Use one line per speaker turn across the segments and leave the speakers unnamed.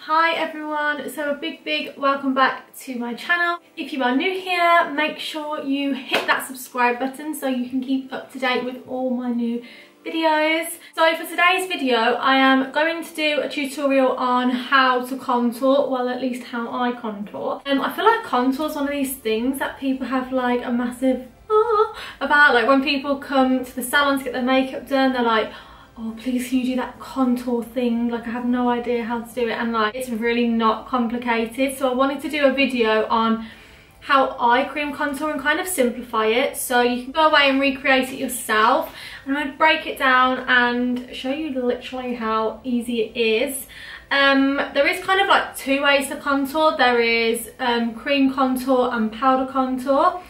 Hi everyone, so a big welcome back to my channel. If you are new here, make sure you hit that subscribe button so you can keep up to date with all my new videos. So for today's video, I am going to do a tutorial on how to contour, well at least how I contour. I feel like contour is one of these things that people have like a massive about. Like when people come to the salon to get their makeup done, they're like, oh please can you do that contour thing, like I have no idea how to do it, and like it's really not complicated. So I wanted to do a video on how I cream contour and kind of simplify it so you can go away and recreate it yourself. And I'm going to break it down and show you literally how easy it is. There is kind of like two ways to contour. There is cream contour and powder contour.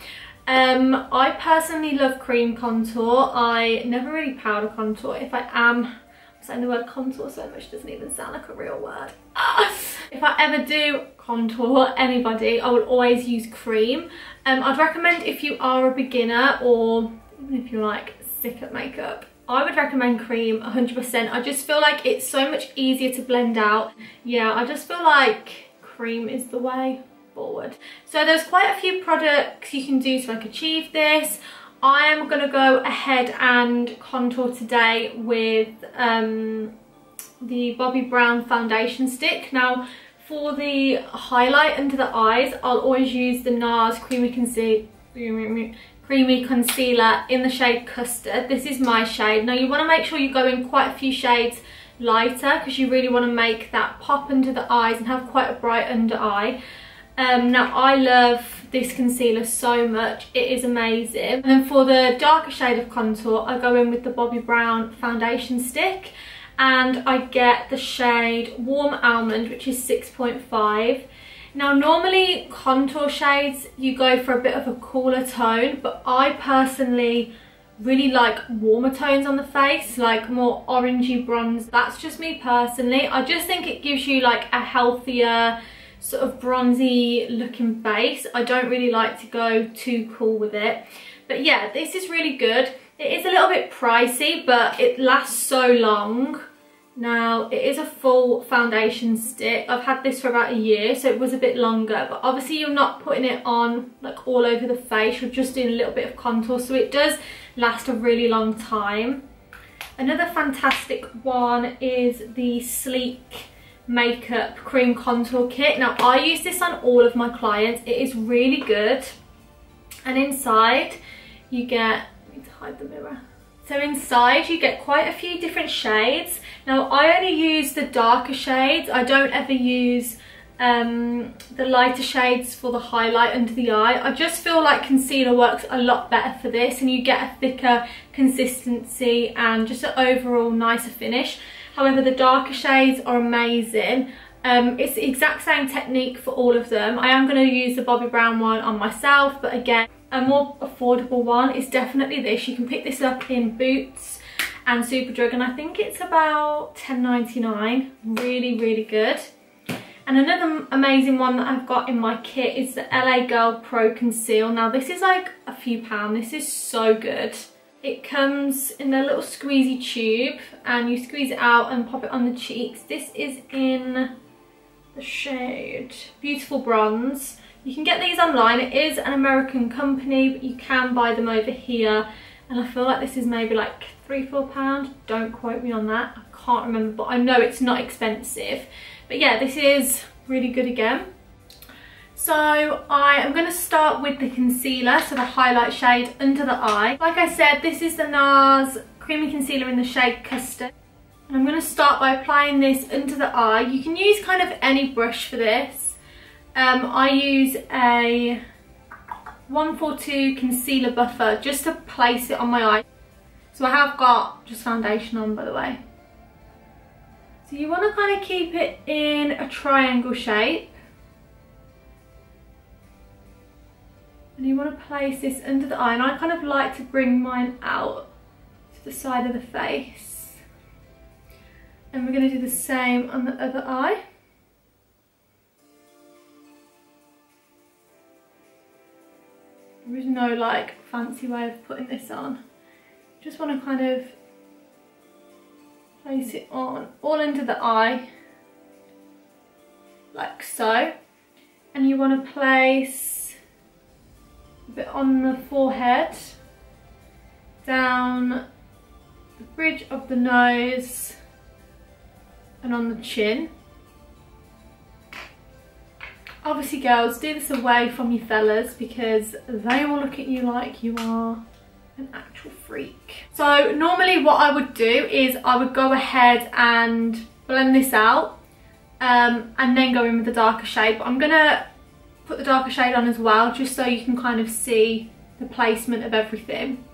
I personally love cream contour. I never really powder contour. If I am, I'm saying the word contour so much, it doesn't even sound like a real word. If I ever do contour anybody, I will always use cream. I'd recommend if you are a beginner or even if you're like sick at makeup, I would recommend cream 100%. I just feel like it's so much easier to blend out. Yeah, I just feel like cream is the way forward. So there's quite a few products you can do to like achieve this. I am going to go ahead and contour today with the Bobbi Brown foundation stick. Now for the highlight under the eyes, I'll always use the NARS creamy concealer in the shade Custard. This is my shade. Now you want to make sure you go in quite a few shades lighter because you really want to make that pop under the eyes and have quite a bright under eye. Now I love this concealer so much, it is amazing. And then for the darker shade of contour, I go in with the Bobbi Brown foundation stick and I get the shade Warm Almond, which is 6.5. Now normally contour shades you go for a bit of a cooler tone, but I personally really like warmer tones on the face, like more orangey bronze. That's just me personally. I just think it gives you like a healthier sort of bronzy looking base. I don't really like to go too cool with it, but yeah, this is really good. It is a little bit pricey, but it lasts so long. Now it is a full foundation stick. I've had this for about a year, so it was a bit longer, but obviously you're not putting it on like all over the face, you're just doing a little bit of contour, so it does last a really long time. Another fantastic one is the Sleek Makeup Cream Contour Kit. Now I use this on all of my clients. It is really good, and inside you get, I need to hide the mirror. So inside you get quite a few different shades. Now I only use the darker shades. I don't ever use the lighter shades for the highlight under the eye. I just feel like concealer works a lot better for this, and you get a thicker consistency and just an overall nicer finish. However, the darker shades are amazing. It's the exact same technique for all of them. I am going to use the Bobbi Brown one on myself, but again, a more affordable one is definitely this. You can pick this up in Boots and Superdrug, and I think it's about £10.99. Really good. And another amazing one that I've got in my kit is the LA Girl Pro Conceal. Now this is like a few pounds. This is so good. It comes in a little squeezy tube and you squeeze it out and pop it on the cheeks. This is in the shade Beautiful Bronze. You can get these online. It is an American company, but you can buy them over here. And I feel like this is maybe like £3–4. Don't quote me on that. I can't remember, but I know it's not expensive. But yeah, this is really good again. So I am going to start with the concealer, so the highlight shade under the eye. Like I said, this is the NARS Creamy Concealer in the shade Custard. And I'm going to start by applying this under the eye. You can use kind of any brush for this. I use a 142 concealer buffer just to place it on my eye. So I have got just foundation on, by the way. So you want to kind of keep it in a triangle shape. And you want to place this under the eye, and I kind of like to bring mine out to the side of the face. And we're going to do the same on the other eye. There is no like fancy way of putting this on. Just want to kind of place it on all under the eye. like so. And you want to place a bit on the forehead, down the bridge of the nose, and on the chin. Obviously girls, do this away from your fellas because they will look at you like you are an actual freak. So normally what I would do is I would go ahead and blend this out and then go in with the darker shade. But I'm gonna put the darker shade on as well, just so you can kind of see the placement of everything.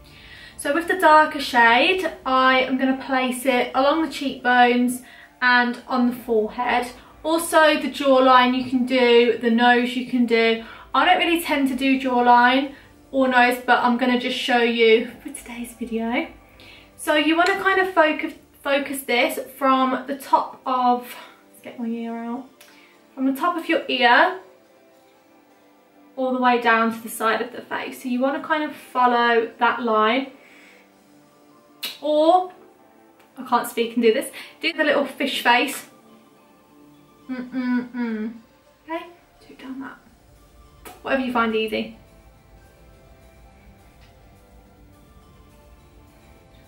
So with the darker shade, I am going to place it along the cheekbones and on the forehead. Also the jawline you can do, the nose you can do. I don't really tend to do jawline or nose, but I'm going to just show you for today's video. So you want to kind of focus this from the top of, let's get my ear out, from the top of your ear all the way down to the side of the face. So you want to kind of follow that line, or I can't speak and do this, do the little fish face. Okay, do down that, whatever you find easy.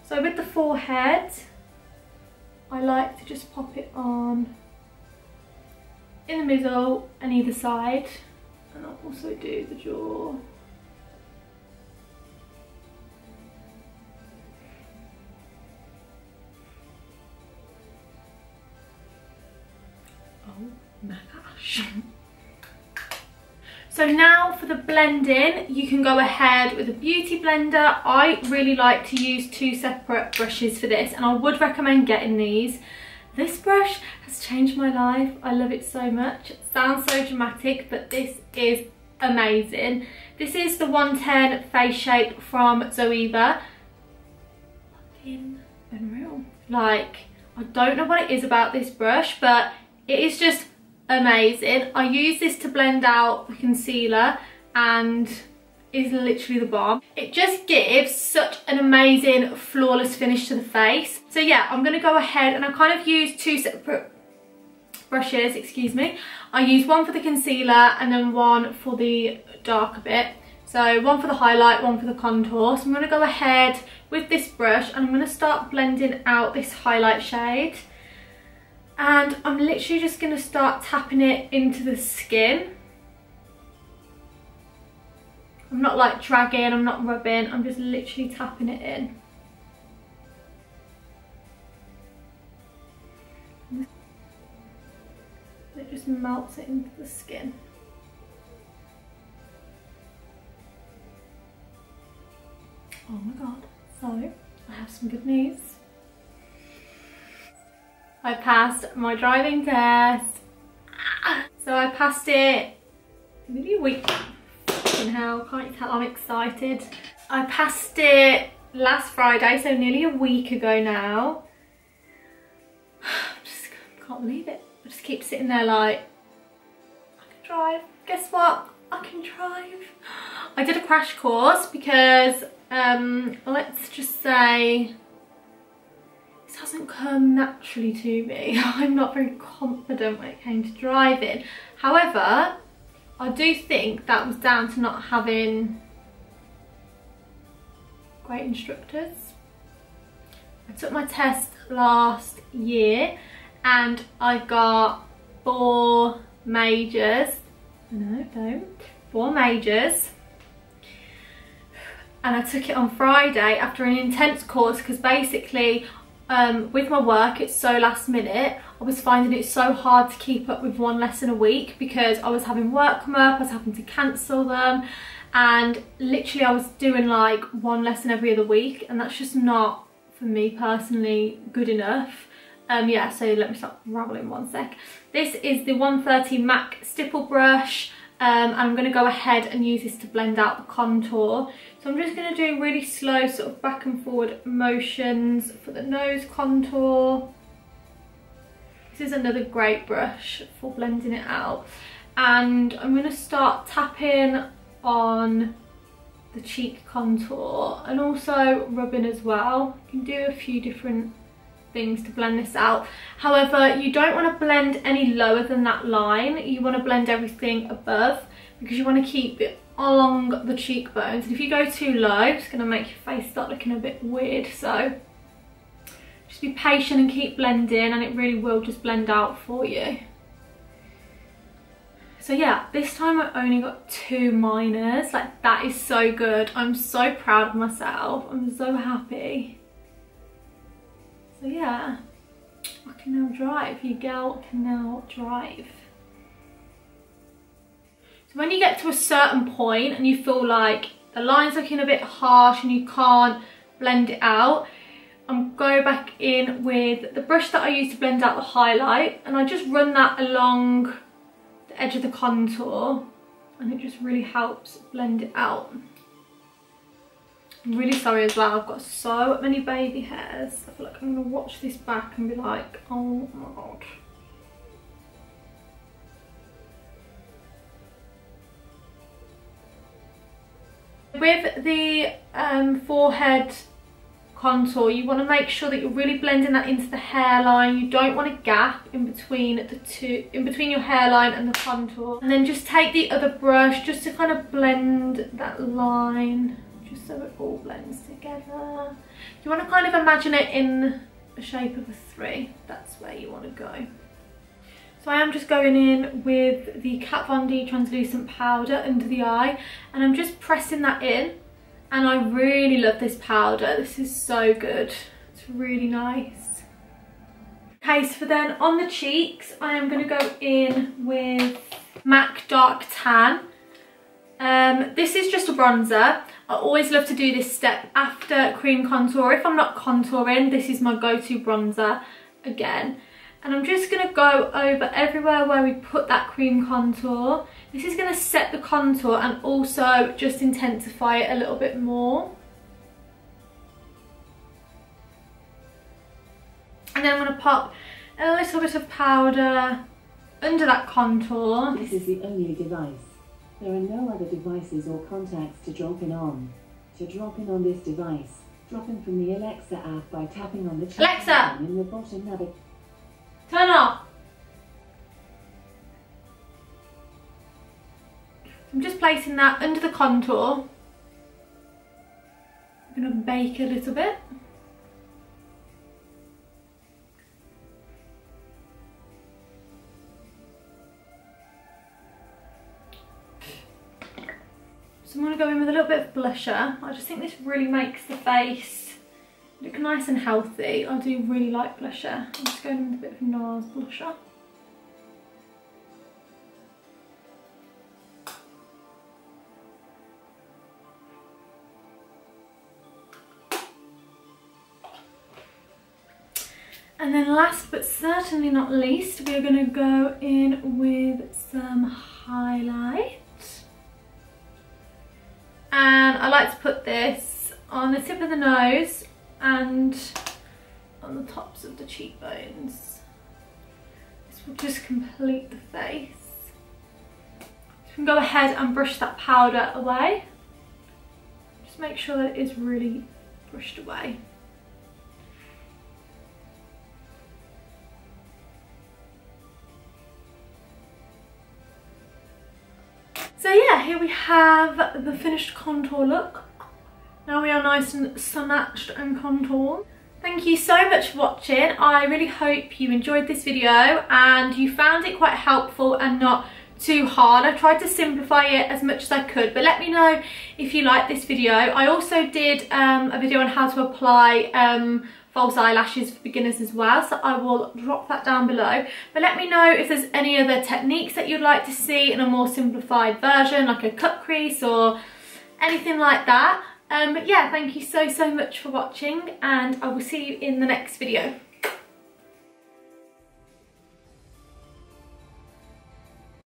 So with the forehead, I like to just pop it on in the middle and either side, and I'll also do the jaw. Oh my gosh. So now for the blending, you can go ahead with a beauty blender. I really like to use two separate brushes for this, and I would recommend getting these. This brush has changed my life. I love it so much. It sounds so dramatic, but this is amazing. This is the 110 Face Shape from Zoeva. Fucking unreal. Like, I don't know what it is about this brush, but it is just amazing. I use this to blend out the concealer and is literally the bomb. It just gives such an amazing flawless finish to the face. So yeah, I'm gonna go ahead and I kind of use two separate brushes, excuse me. I use one for the concealer and then one for the darker bit. So one for the highlight, one for the contour. So I'm gonna go ahead with this brush and I'm gonna start blending out this highlight shade. And I'm literally just gonna start tapping it into the skin. I'm not like dragging, I'm not rubbing, I'm just literally tapping it in. It just melts it into the skin. Oh my god, so I have some good news. I passed my driving test. So I passed it maybe a week. Hell, can't you tell I'm excited? I passed it last Friday, so nearly a week ago now. Just can't believe it. I just keep sitting there like, I can drive. Guess what? I can drive. I did a crash course because let's just say this hasn't come naturally to me. I'm not very confident when it came to driving. However, I do think that was down to not having great instructors. I took my test last year and I got 4 majors. No, don't. 4 majors. And I took it on Friday after an intense course because basically with my work, it's so last minute. I was finding it so hard to keep up with 1 lesson a week because I was having work come up, I was having to cancel them, and literally I was doing like 1 lesson every other week, and that's just not, for me personally, good enough. Yeah, so let me stop rambling 1 sec. This is the 130 MAC stipple brush. And I'm going to go ahead and use this to blend out the contour. So I'm just going to do really slow sort of back and forward motions for the nose contour. This is another great brush for blending it out. And I'm going to start tapping on the cheek contour and also rubbing as well. You can do a few different things to blend this out. However, you don't want to blend any lower than that line. You want to blend everything above because you want to keep it along the cheekbones. And if you go too low, it's going to make your face start looking a bit weird. So just be patient and keep blending, and it really will just blend out for you. So yeah, this time I only got 2 minors. Like, that is so good. I'm so proud of myself. I'm so happy. So yeah, I can now drive. Your girl can now drive. So when you get to a certain point and you feel like the line's looking a bit harsh and you can't blend it out, I'm go back in with the brush that I used to blend out the highlight, and I just run that along the edge of the contour, and it just really helps blend it out. I'm really sorry as well, I've got so many baby hairs. I feel like I'm going to watch this back and be like, oh my god. With the forehead contour, you want to make sure that you're really blending that into the hairline. You don't want a gap in between your hairline and the contour. And then just take the other brush just to kind of blend that line, just so it all blends together. You want to kind of imagine it in the shape of a 3. That's where you want to go. So I am just going in with the Kat Von D translucent powder under the eye, and I'm just pressing that in. And I really love this powder. This is so good. It's really nice. Okay, so then on the cheeks, I am going to go in with MAC Dark Tan. This is just a bronzer. I always love to do this step after cream contour. If I'm not contouring, this is my go-to bronzer again. And I'm just going to go over everywhere where we put that cream contour. This is going to set the contour and also just intensify it a little bit more. And then I'm going to pop a little bit of powder under that contour.
This is the only device. There are no other devices or contacts to drop in on. To drop in on this device, drop in from the Alexa app by tapping on the check icon in the bottom navigation.
Turn off. I'm just placing that under the contour. I'm going to bake a little bit. So I'm going to go in with a little bit of blusher. I just think this really makes the face look nice and healthy. I do really like blusher. I'm just going in with a bit of NARS blusher. And then last but certainly not least, we're going to go in with some highlight. And I like to put this on the tip of the nose and on the tops of the cheekbones. This will just complete the face. You can go ahead and brush that powder away. Just make sure that it is really brushed away. So yeah, here we have the finished contour look. Now we are nice and sun-matched and contoured. Thank you so much for watching. I really hope you enjoyed this video and you found it quite helpful and not too hard. I tried to simplify it as much as I could, but let me know if you like this video. I also did a video on how to apply false eyelashes for beginners as well, so I will drop that down below. But let me know if there's any other techniques that you'd like to see in a more simplified version, like a cut crease or anything like that. But yeah, thank you so much for watching, and I will see you in the next video.